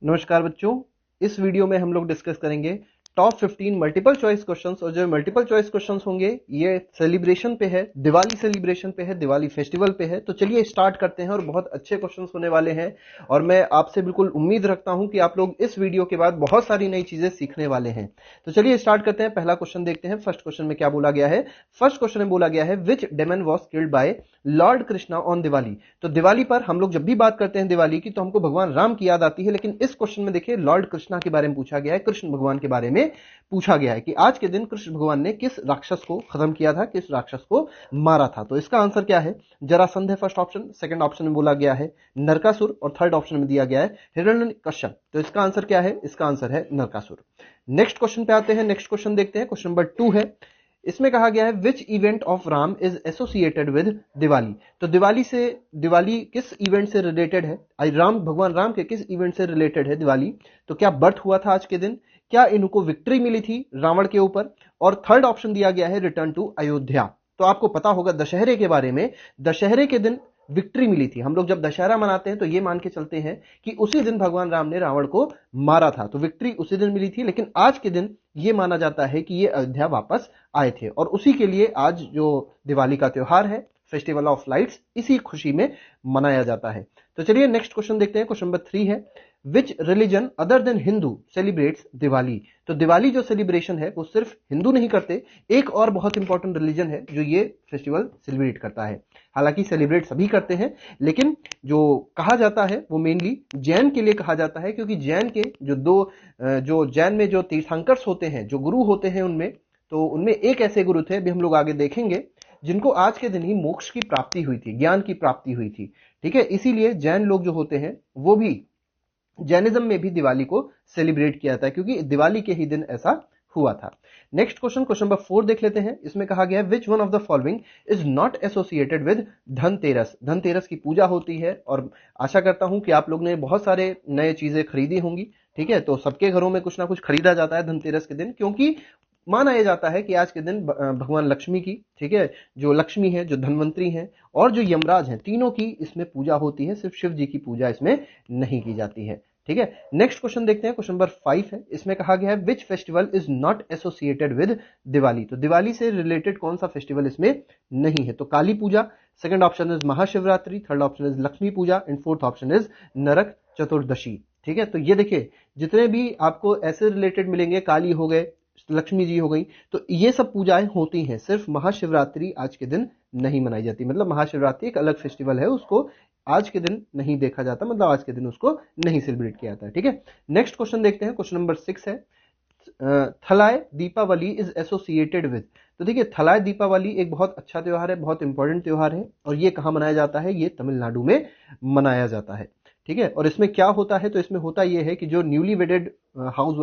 नमस्कार बच्चों, इस वीडियो में हम लोग डिस्कस करेंगे टॉप 15 मल्टीपल चॉइस क्वेश्चंस। और जो मल्टीपल चॉइस क्वेश्चंस होंगे ये सेलिब्रेशन पे है, दिवाली सेलिब्रेशन पे है, दिवाली फेस्टिवल पे है। तो चलिए स्टार्ट करते हैं और बहुत अच्छे क्वेश्चंस होने वाले हैं और मैं आपसे बिल्कुल उम्मीद रखता हूं कि आप लोग इस वीडियो के बाद बहुत सारी नई चीजें सीखने वाले हैं। तो चलिए स्टार्ट करते हैं। पहला क्वेश्चन देखते हैं। फर्स्ट क्वेश्चन में क्या बोला गया है? फर्स्ट क्वेश्चन में बोला गया है which demon was killed by lord Krishna on Diwali. तो दिवाली पर हम लोग जब भी बात करते हैं दिवाली की तो हमको भगवान राम की याद आती है, लेकिन इस क्वेश्चन में देखिए लॉर्ड कृष्णा के बारे में पूछा गया है, कृष्ण भगवान के बारे में पूछा गया है कि आज के दिन कृष्ण भगवान ने किस राक्षस को खत्म किया था, किस राक्षस को मारा था। तो इसका आंसर क्या है? जरासंध है फर्स्ट ऑप्शन, सेकंड ऑप्शन में बोला गया है नरकासुर और थर्ड ऑप्शन में दिया गया है हिरण्यकश्यप। तो इसका आंसर क्या है? इसका आंसर है नरकासुर। नेक्स्ट क्वेश्चन पे आते हैं। नेक्स्ट क्वेश्चन देखते हैं। क्वेश्चन नंबर 2 है, इसमें कहा गया है which event of Ram is associated with Diwali. तो दिवाली किस इवेंट से रिलेटेड है? भगवान राम के किस इवेंट से रिलेटेड है दिवाली? तो क्या बर्थ हुआ था आज के दिन? क्या इनको विक्ट्री मिली थी रावण के ऊपर? और थर्ड ऑप्शन दिया गया है रिटर्न टू अयोध्या। तो आपको पता होगा दशहरे के बारे में, दशहरे के दिन विक्ट्री मिली थी। हम लोग जब दशहरा मनाते हैं तो ये मान के चलते हैं कि उसी दिन भगवान राम ने रावण को मारा था, तो विक्ट्री उसी दिन मिली थी। लेकिन आज के दिन ये माना जाता है कि ये अयोध्या वापस आए थे और उसी के लिए आज जो दिवाली का त्योहार है, फेस्टिवल ऑफ लाइट्स, इसी खुशी में मनाया जाता है। तो चलिए नेक्स्ट क्वेश्चन देखते हैं। क्वेश्चन नंबर 3 है विच religion other than Hindu celebrates Diwali. तो दिवाली जो सेलिब्रेशन है वो सिर्फ हिंदू नहीं करते, एक और बहुत इंपॉर्टेंट रिलीजन है जो ये फेस्टिवल सेलिब्रेट करता है। हालांकि सेलिब्रेट सभी करते हैं, लेकिन जो कहा जाता है वो मेनली जैन के लिए कहा जाता है, क्योंकि जैन के जो जैन में जो तीर्थंकर्स होते हैं, जो गुरु होते हैं उनमें, तो उनमें एक ऐसे गुरु थे, अभी हम लोग आगे देखेंगे, जिनको आज के दिन ही मोक्ष की प्राप्ति हुई थी, ज्ञान की प्राप्ति हुई थी। ठीक है, इसीलिए जैन लोग जो होते हैं वो भी, जैनिज्म में भी दिवाली को सेलिब्रेट किया था, क्योंकि दिवाली के ही दिन ऐसा हुआ था। नेक्स्ट क्वेश्चन, क्वेश्चन नंबर 4 देख लेते हैं। इसमें कहा गया है which one of the following is not associated with Dhanteras. Dhanteras की पूजा होती है और आशा करता हूं कि आप लोग ने बहुत सारे नए चीजें खरीदी होंगी। ठीक है, तो सबके घरों में कुछ ना कुछ खरीदा जाता है धनतेरस के दिन, क्योंकि माना यह जाता है कि आज के दिन भगवान लक्ष्मी की, ठीक है, जो लक्ष्मी है, जो धनवंतरी है और जो यमराज हैं, तीनों की इसमें पूजा होती है। सिर्फ शिव जी की पूजा इसमें नहीं की जाती है। ठीक है, नेक्स्ट क्वेश्चन देखते हैं। क्वेश्चन नंबर 5 है, इसमें कहा गया है which festival is not associated with Diwali. तो दिवाली से रिलेटेड कौन सा फेस्टिवल इसमें नहीं है? तो Kali Puja, second option is Mahashivratri, third option is Lakshmi Puja and fourth option is Narak Chaturdashi. ठीक है, तो ये देखिए जितने भी आपको ऐसे रिलेटेड मिलेंगे, काली हो गए, लक्ष्मी जी हो गई, तो ये सब पूजाएं होती हैं। सिर्फ महाशिवरात्रि आज के दिन नहीं मनाई जाती, मतलब महाशिवरात्रि एक अलग फेस्टिवल है, उसको आज के दिन नहीं देखा जाता, मतलब आज के दिन उसको नहीं सेलिब्रेट किया जाता है। ठीक है, नेक्स्ट क्वेश्चन देखते हैं। क्वेश्चन नंबर 6 है थलाय दीपावली इज एसोसिएटेड विद। तो देखिए थलाय दीपावली एक बहुत अच्छा त्योहार है, बहुत इंपॉर्टेंट त्योहार है, और ये कहां मनाया जाता है? ये तमिलनाडु में मनाया जाता है। ठीक है, और इसमें क्या होता है? तो इसमें होता यह है कि जो न्यूली वेडेड हाउस,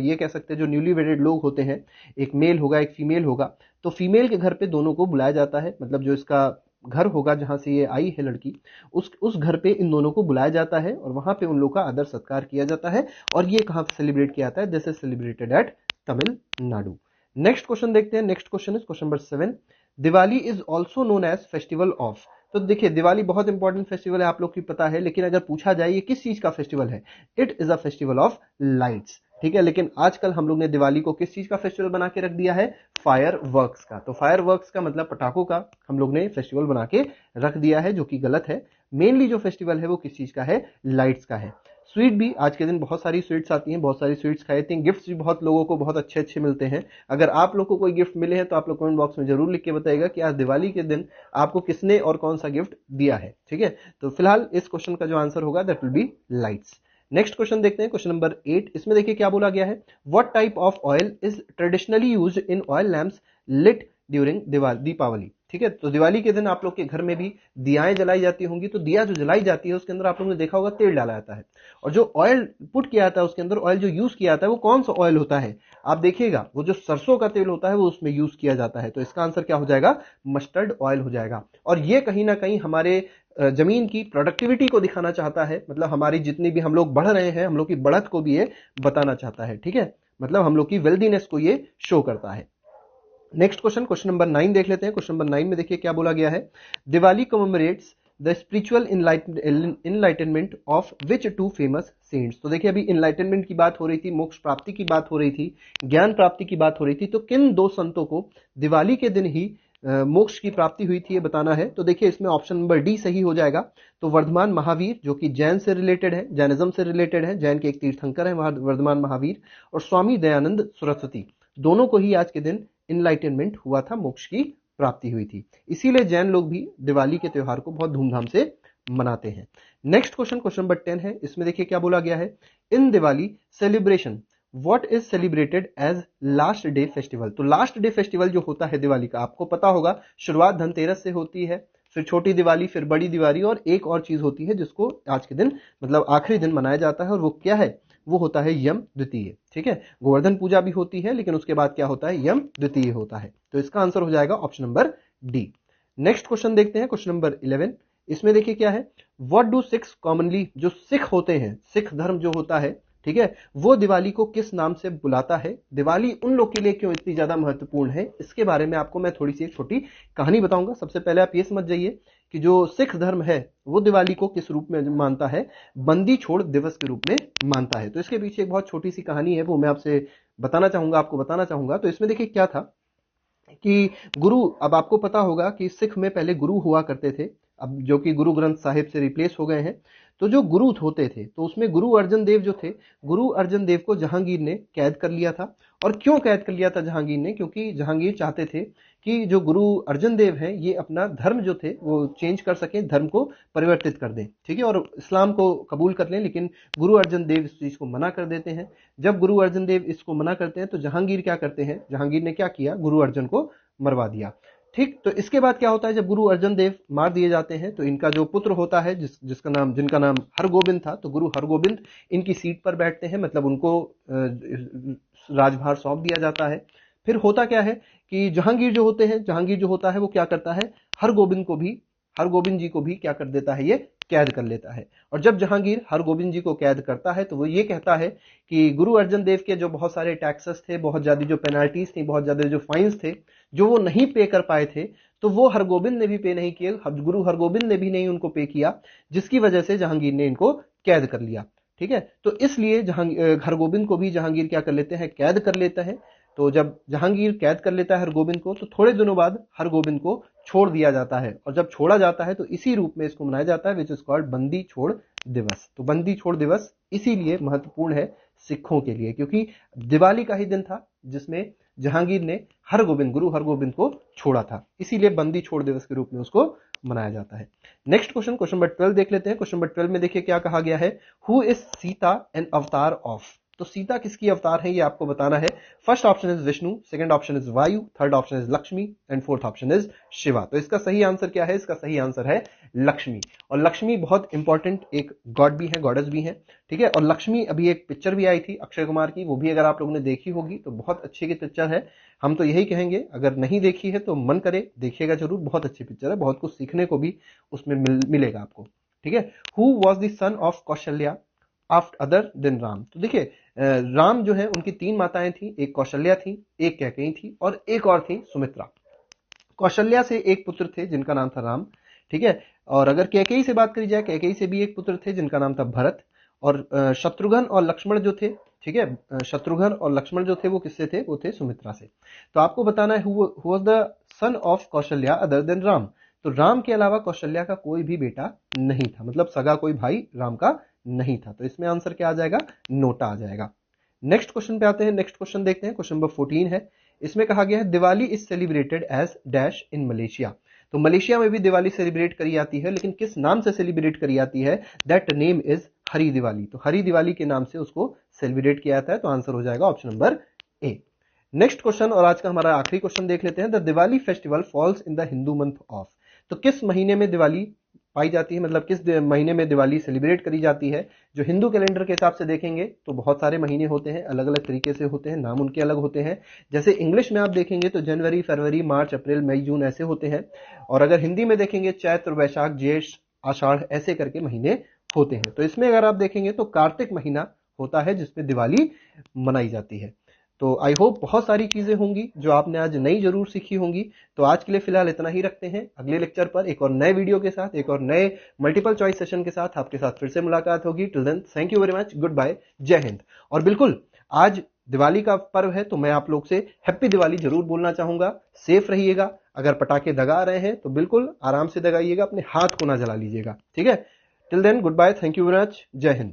ये कह सकते हैं जो न्यूली वेडेड लोग होते हैं, एक मेल होगा एक फीमेल होगा, तो फीमेल के घर पे दोनों को बुलाया जाता है, मतलब जो इसका घर होगा जहां से ये आई है लड़की, उस घर पे इन दोनों को बुलाया जाता है और वहां पे उन लोगों का आदर सत्कार किया जाता है। और ये कहां सेलिब्रेट किया जाता है? This is celebrated at Tamil Nadu. Next question देखते हैं। Next question is question number 7, Diwali is also known as festival of. तो देखिए दिवाली बहुत इंपॉर्टेंट फेस्टिवल है, आप लोग की पता है, लेकिन अगर पूछा जाए ये किस चीज का फेस्टिवल है? It is a festival of lights. ठीक है, लेकिन आजकल हम लोग ने दिवाली को किस चीज का फेस्टिवल बना के रख दिया है? फायर वर्क्स का। तो फायर वर्क्स का मतलब पटाखों का हम लोग ने फेस्टिवल बना के रख दिया है, जो कि गलत है। मेनली जो फेस्टिवल है वो किस चीज का है? लाइट्स का है। स्वीट भी आज के दिन बहुत सारी स्वीट्स आती हैं, बहुत सारी स्वीट्स खाते हैं, गिफ्ट्स भी बहुत लोगों को बहुत अच्छे अच्छे मिलते हैं। अगर आप लोग को कोई गिफ्ट मिले हैं तो आप लोग कमेंट बॉक्स में जरूर लिख के बताइएगा कि आज दिवाली के दिन आपको किसने और कौन सा गिफ्ट दिया है। ठीक है, तो फिलहाल इस क्वेश्चन का जो आंसर होगा that will be lights. Next question देखते हैं। क्वेश्चन नंबर 8, इसमें देखिए क्या बोला गया है, what type of oil is traditionally used in oil lamps lit during Deepavali. ठीक है, तो दिवाली के दिन आप लोग के घर में भी दियाएं जलाई जाती होंगी, तो दिया जो जलाई जाती है उसके अंदर आप लोगों ने देखा होगा तेल डाला जाता है, और जो ऑयल पुट किया जाता है उसके अंदर, ऑयल जो यूज किया जाता है वो कौन सा ऑयल होता है? आप देखिएगा वो जो सरसों का तेल होता है वो उसमें यूज किया जाता है। तो इसका आंसर क्या हो जाएगा? मस्टर्ड ऑयल हो जाएगा। और ये कहीं ना कहीं हमारे जमीन की प्रोडक्टिविटी को दिखाना चाहता है, मतलब हमारी जितनी भी हम लोग बढ़ रहे हैं, हम लोग की बढ़त को भी ये बताना चाहता है। ठीक है, मतलब हम लोग की वेल्दीनेस को ये शो करता है। नेक्स्ट क्वेश्चन, क्वेश्चन नंबर 9 देख लेते हैं। क्वेश्चन नंबर 9 में देखिए क्या बोला गया है, Diwali commemorates the spiritual enlightenment of which two famous saints. तो देखिए अभी इनलाइटनमेंट की बात हो रही थी, मोक्ष प्राप्ति की बात हो रही थी, ज्ञान प्राप्ति की बात हो रही थी, तो किन दो संतों को दिवाली के दिन ही मोक्ष की प्राप्ति हुई थी ये बताना है। तो देखिए इसमें ऑप्शन नंबर डी सही हो जाएगा। तो वर्धमान महावीर जो कि जैन से रिलेटेड है, जैनिज्म से रिलेटेड है, जैन के एक तीर्थंकर है वर्धमान महावीर, और स्वामी दयानंद सरस्वती, दोनों को ही आज के दिन इनलाइटनमेंट हुआ था, मोक्ष की प्राप्ति हुई थी। इसीलिए जैन लोग भी दिवाली के त्योहार को बहुत धूमधाम से मनाते हैं। नेक्स्ट क्वेश्चन, क्वेश्चन नंबर 10 है। इसमें देखिए क्या बोला गया है, in Diwali celebration what is celebrated as last day festival. तो लास्ट डे फेस्टिवल जो होता है दिवाली का, आपको पता होगा शुरुआत धनतेरस से होती है, फिर छोटी दिवाली, फिर बड़ी दिवाली, और एक और चीज होती है जिसको आज के दिन मतलब आखिरी दिन मनाया जाता है, और वो क्या है, वो होता है यम द्वितीय। ठीक है, गोवर्धन पूजा भी होती है, लेकिन उसके बाद क्या होता है, यम द्वितीय होता है। तो इसका आंसर हो जाएगा option number D. Next question देखते हैं, क्वेश्चन नंबर 11। इसमें देखिए क्या है, व्हाट डू सिख्स कॉमनली, जो सिख होते हैं, सिख धर्म जो होता है, ठीक है, वो दिवाली को किस नाम से बुलाता है। दिवाली उन लोग के लिए क्यों इतनी ज्यादा महत्वपूर्ण है, इसके बारे में आपको मैं थोड़ी सी एक छोटी कहानी बताऊंगा। सबसे पहले आप ये समझ जाइए कि जो सिख धर्म है वो दिवाली को किस रूप में मानता है, बंदी छोड़ दिवस के रूप में मानता है। तो इसके पीछे एक बहुत छोटी सी कहानी है, वो मैं आपसे बताना चाहूंगा, आपको बताना चाहूंगा। तो इसमें देखिए क्या था कि गुरु, अब आपको पता होगा कि सिख में पहले गुरु हुआ करते थे, अब जो कि गुरु ग्रंथ साहिब से रिप्लेस हो गए हैं। तो जो गुरु होते थे, तो उसमें गुरु अर्जन देव जो थे, गुरु अर्जन देव को जहांगीर ने कैद कर लिया था। और क्यों कैद कर लिया था जहांगीर ने, क्योंकि जहांगीर चाहते थे कि जो गुरु अर्जन देव हैं ये अपना धर्म जो थे वो चेंज कर सकें, धर्म को परिवर्तित कर दें, ठीक है, और इस्लाम को कबूल कर लें। लेकिन गुरु अर्जन देव इस चीज को मना कर देते हैं। जब गुरु अर्जन देव इसको मना करते हैं तो जहांगीर क्या करते हैं, जहांगीर ने क्या किया, गुरु अर्जन को मरवा दिया। ठीक, तो इसके बाद क्या होता है, जब गुरु अर्जन देव मार दिए जाते हैं तो इनका जो पुत्र होता है, जिनका नाम हरगोबिंद था, तो गुरु हरगोबिंद इनकी सीट पर बैठते हैं, मतलब उनको राजभार सौंप दिया जाता है। फिर होता क्या है कि जहांगीर जो होते हैं, जहांगीर जो होता है वो क्या करता है, हरगोबिंद जी को भी क्या कर देता है, ये कैद कर लेता है। और जब जहांगीर हरगोबिंद जी को कैद करता है तो वो ये कहता है कि गुरु अर्जन देव के जो बहुत सारे टैक्सेस थे, बहुत ज्यादा जो पेनाल्टीज थी, बहुत ज्यादा जो फाइन्स थे, जो वो नहीं पे कर पाए थे, तो वो हरगोबिंद ने भी पे नहीं किए, गुरु हरगोबिंद ने भी नहीं उनको पे किया, जिसकी वजह से जहांगीर ने इनको कैद कर लिया। ठीक है, तो इसलिए हरगोबिंद को भी जहांगीर क्या कर लेते हैं, कैद कर लेता है। तो जब जहांगीर कैद कर लेता है हरगोबिंद को, तो थोड़े दिनों बाद हरगोबिंद को छोड़ दिया जाता है, और जब छोड़ा जाता है तो इसी रूप में इसको मनाया जाता है, विच इज कॉल्ड बंदी छोड़ दिवस। तो बंदी छोड़ दिवस इसीलिए महत्वपूर्ण है सिखों के लिए, क्योंकि दिवाली का ही दिन था जिसमें जहांगीर ने गुरु हरगोबिंद को छोड़ा था, इसीलिए बंदी छोड़ दिवस के रूप में उसको मनाया जाता है। नेक्स्ट क्वेश्चन, क्वेश्चन नंबर 12 देख लेते हैं। क्वेश्चन नंबर 12 में देखिए क्या कहा गया है, who is Sita an avatar of. तो सीता किसकी अवतार है ये आपको बताना है। First option is Vishnu, second option is Vayu, third option is Lakshmi, and fourth option is Shiva. तो इसका सही आंसर क्या है, इसका सही आंसर है लक्ष्मी। और लक्ष्मी बहुत इंपॉर्टेंट एक गॉड भी है, गॉडेस भी है, ठीक है। और लक्ष्मी, अभी एक पिक्चर भी आई थी अक्षय कुमार की, वो भी अगर आप लोगों ने देखी होगी तो बहुत अच्छी की पिक्चर है। हम तो यही कहेंगे, अगर नहीं देखी है तो मन करे देखिएगा जरूर, बहुत अच्छी पिक्चर है, बहुत कुछ सीखने को भी उसमें मिलेगा आपको, ठीक है। Who was the son of Kaushalya after other than Ram. तो देखिए राम जो है उनकी 3 माताएं थी, एक कौशल्या थी, एक कैकेयी थी, और एक और थी सुमित्रा। कौशल्या से एक पुत्र थे जिनका नाम था राम, ठीक है। और अगर कैकेयी से बात करी जाए, कैकेयी से भी एक पुत्र थे जिनका नाम था भरत। और शत्रुघ्न और लक्ष्मण जो थे, ठीक है, शत्रुघ्न और लक्ष्मण जो थे वो किससे थे, वो थे सुमित्रा से। तो आपको बताना है who was the son of Kaushalya other than Ram. तो राम के अलावा कौशल्या का कोई भी बेटा नहीं था, मतलब सगा कोई भाई राम का नहीं था। तो इसमें आंसर क्या आ जाएगा, नोटा आ जाएगा। नेक्स्ट क्वेश्चन पे आते हैं, नेक्स्ट क्वेश्चन देखते हैं, क्वेश्चन नंबर 14 है। इसमें कहा गया है Diwali is celebrated as dash in Malaysia. तो मलेशिया में भी दिवाली सेलिब्रेट करी जाती है, लेकिन किस नाम से सेलिब्रेट करी जाती है, दैट नेम इज हरी दिवाली। तो हरी दिवाली के नाम से उसको सेलिब्रेट किया जाता है। तो आंसर हो जाएगा option number A. Next question और आज का हमारा आखिरी क्वेश्चन देख लेते हैं। The Diwali festival falls in the Hindu month of. तो किस महीने में दिवाली पाई जाती है, मतलब किस महीने में दिवाली सेलिब्रेट करी जाती है। जो हिंदू कैलेंडर के हिसाब से देखेंगे तो बहुत सारे महीने होते हैं, अलग अलग तरीके से होते हैं, नाम उनके अलग होते हैं। जैसे इंग्लिश में आप देखेंगे तो जनवरी, फरवरी, मार्च, अप्रैल, मई, जून ऐसे होते हैं। और अगर हिंदी में देखेंगे चैत्र, वैशाख, ज्येष्ठ, आषाढ़ ऐसे करके महीने होते हैं। तो इसमें अगर आप देखेंगे तो कार्तिक महीना होता है जिसमें दिवाली मनाई जाती है। तो आई होप बहुत सारी चीजें होंगी जो आपने आज नई जरूर सीखी होंगी। तो आज के लिए फिलहाल इतना ही रखते हैं। अगले लेक्चर पर एक और नए वीडियो के साथ, एक और नए मल्टीपल चॉइस सेशन के साथ आपके साथ फिर से मुलाकात होगी। Till then thank you very much, goodbye, जय हिंद। और बिल्कुल आज दिवाली का पर्व है तो मैं आप लोग से हैप्पी दिवाली जरूर बोलना चाहूंगा। सेफ रहिएगा, अगर पटाखे दगा रहे हैं तो बिल्कुल आराम से दगाइएगा, अपने हाथ को ना जला लीजिएगा, ठीक है। Till then goodbye, thank you very much, जय हिंद।